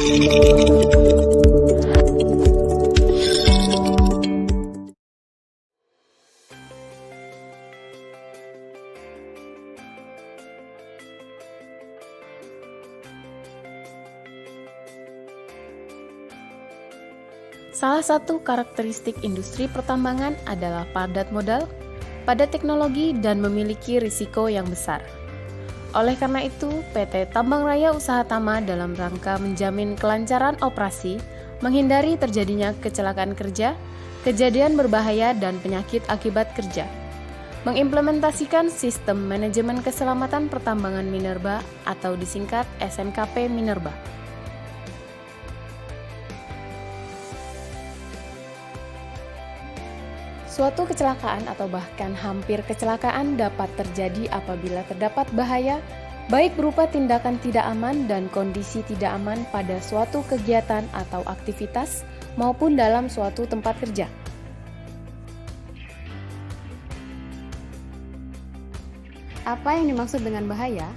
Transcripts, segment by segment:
Salah satu karakteristik industri pertambangan adalah padat modal, padat teknologi, dan memiliki risiko yang besar. Oleh karena itu, PT Tambang Raya Usaha Tama dalam rangka menjamin kelancaran operasi, menghindari terjadinya kecelakaan kerja, kejadian berbahaya, dan penyakit akibat kerja, mengimplementasikan sistem manajemen keselamatan pertambangan minerba atau disingkat SMKP Minerba. Suatu kecelakaan atau bahkan hampir kecelakaan dapat terjadi apabila terdapat bahaya, baik berupa tindakan tidak aman dan kondisi tidak aman pada suatu kegiatan atau aktivitas maupun dalam suatu tempat kerja. Apa yang dimaksud dengan bahaya?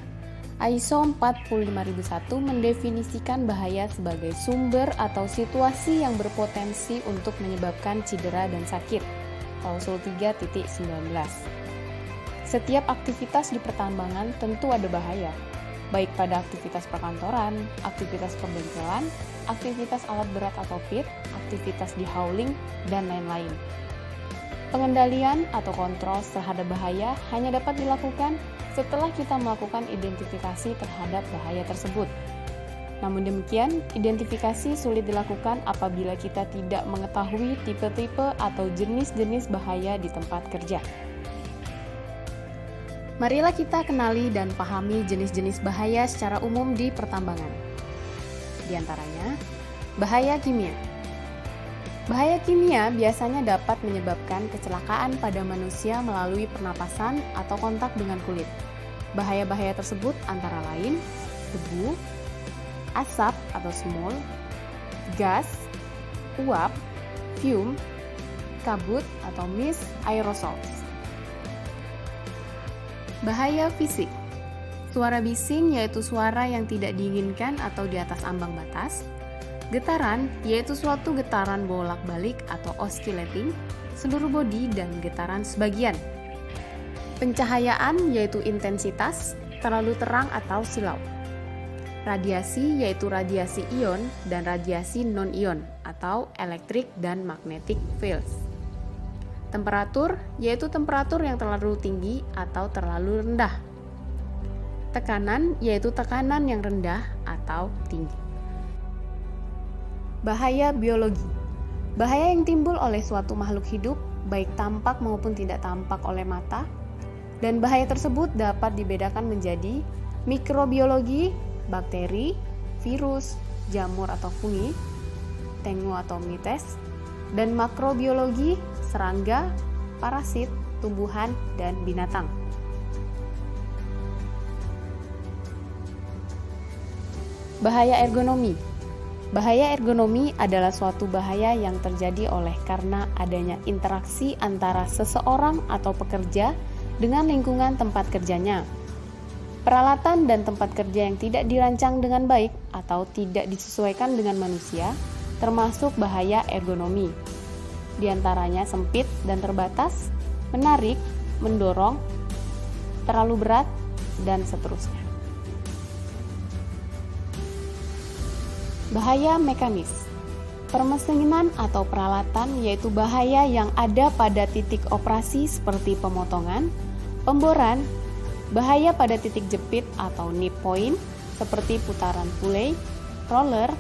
ISO 45001 mendefinisikan bahaya sebagai sumber atau situasi yang berpotensi untuk menyebabkan cedera dan sakit. Klausul 3.19. Setiap aktivitas di pertambangan tentu ada bahaya, baik pada aktivitas perkantoran, aktivitas pembengkelan, aktivitas alat berat atau pit, aktivitas di hauling, dan lain-lain. Pengendalian atau kontrol terhadap bahaya hanya dapat dilakukan setelah kita melakukan identifikasi terhadap bahaya tersebut. Namun demikian, identifikasi sulit dilakukan apabila kita tidak mengetahui tipe-tipe atau jenis-jenis bahaya di tempat kerja. Marilah kita kenali dan pahami jenis-jenis bahaya secara umum di pertambangan. Di antaranya, bahaya kimia. Bahaya kimia biasanya dapat menyebabkan kecelakaan pada manusia melalui pernapasan atau kontak dengan kulit. Bahaya-bahaya tersebut antara lain debu, asap atau smog, gas, uap, fume, kabut atau mist, aerosol. Bahaya fisik. Suara bising yaitu suara yang tidak diinginkan atau di atas ambang batas. Getaran yaitu suatu getaran bolak-balik atau oscillating, seluruh bodi dan getaran sebagian. Pencahayaan yaitu intensitas, terlalu terang atau silau. Radiasi yaitu radiasi ion dan radiasi non-ion atau electric dan magnetic fields. Temperatur yaitu temperatur yang terlalu tinggi atau terlalu rendah. Tekanan yaitu tekanan yang rendah atau tinggi. Bahaya biologi. Bahaya yang timbul oleh suatu makhluk hidup, baik tampak maupun tidak tampak oleh mata, dan bahaya tersebut dapat dibedakan menjadi mikrobiologi, bakteri, virus, jamur atau fungi, tengu atau mites, dan makrobiologi, serangga, parasit, tumbuhan, dan binatang. Bahaya ergonomi. Bahaya ergonomi adalah suatu bahaya yang terjadi oleh karena adanya interaksi antara seseorang atau pekerja dengan lingkungan tempat kerjanya. Peralatan dan tempat kerja yang tidak dirancang dengan baik atau tidak disesuaikan dengan manusia termasuk bahaya ergonomi. Di antaranya sempit dan terbatas, menarik, mendorong, terlalu berat, dan seterusnya. Bahaya mekanis. Permesinan atau peralatan yaitu bahaya yang ada pada titik operasi seperti pemotongan, pemboran, bahaya pada titik jepit atau nip point seperti putaran pulley, roller,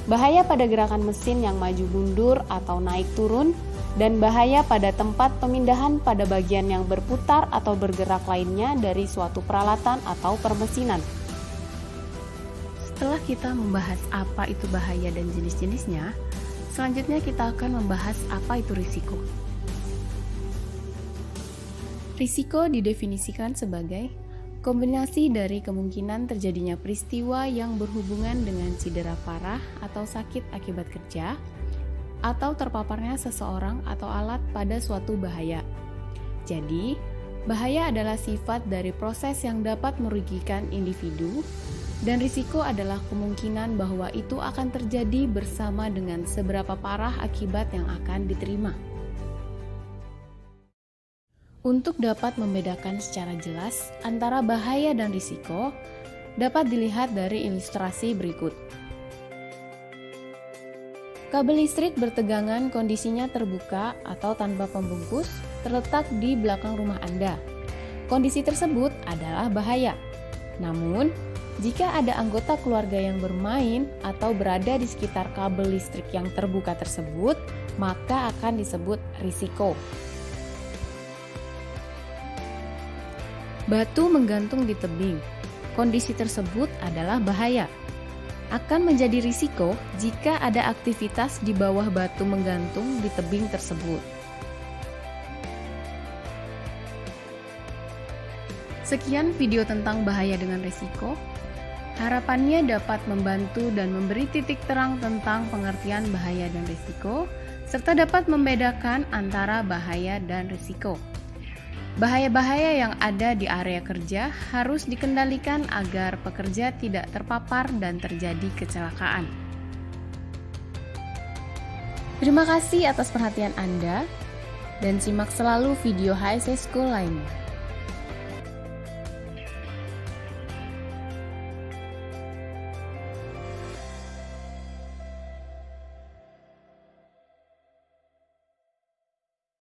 bahaya pada gerakan mesin yang maju mundur atau naik turun, dan bahaya pada tempat pemindahan pada bagian yang berputar atau bergerak lainnya dari suatu peralatan atau permesinan. Setelah kita membahas apa itu bahaya dan jenis-jenisnya, selanjutnya kita akan membahas apa itu risiko. Risiko didefinisikan sebagai kombinasi dari kemungkinan terjadinya peristiwa yang berhubungan dengan cedera parah atau sakit akibat kerja, atau terpaparnya seseorang atau alat pada suatu bahaya. Jadi, bahaya adalah sifat dari proses yang dapat merugikan individu, Dan risiko adalah kemungkinan bahwa itu akan terjadi bersama dengan seberapa parah akibat yang akan diterima. Untuk dapat membedakan secara jelas antara bahaya dan risiko, dapat dilihat dari ilustrasi berikut. Kabel listrik bertegangan kondisinya terbuka atau tanpa pembungkus terletak di belakang rumah Anda. Kondisi tersebut adalah bahaya. Namun, jika ada anggota keluarga yang bermain atau berada di sekitar kabel listrik yang terbuka tersebut, maka akan disebut risiko. Batu menggantung di tebing. Kondisi tersebut adalah bahaya. Akan menjadi risiko jika ada aktivitas di bawah batu menggantung di tebing tersebut. Sekian video tentang bahaya dengan risiko. Harapannya dapat membantu dan memberi titik terang tentang pengertian bahaya dan risiko, serta dapat membedakan antara bahaya dan risiko. Bahaya-bahaya yang ada di area kerja harus dikendalikan agar pekerja tidak terpapar dan terjadi kecelakaan. Terima kasih atas perhatian Anda, dan simak selalu video HSE School lainnya.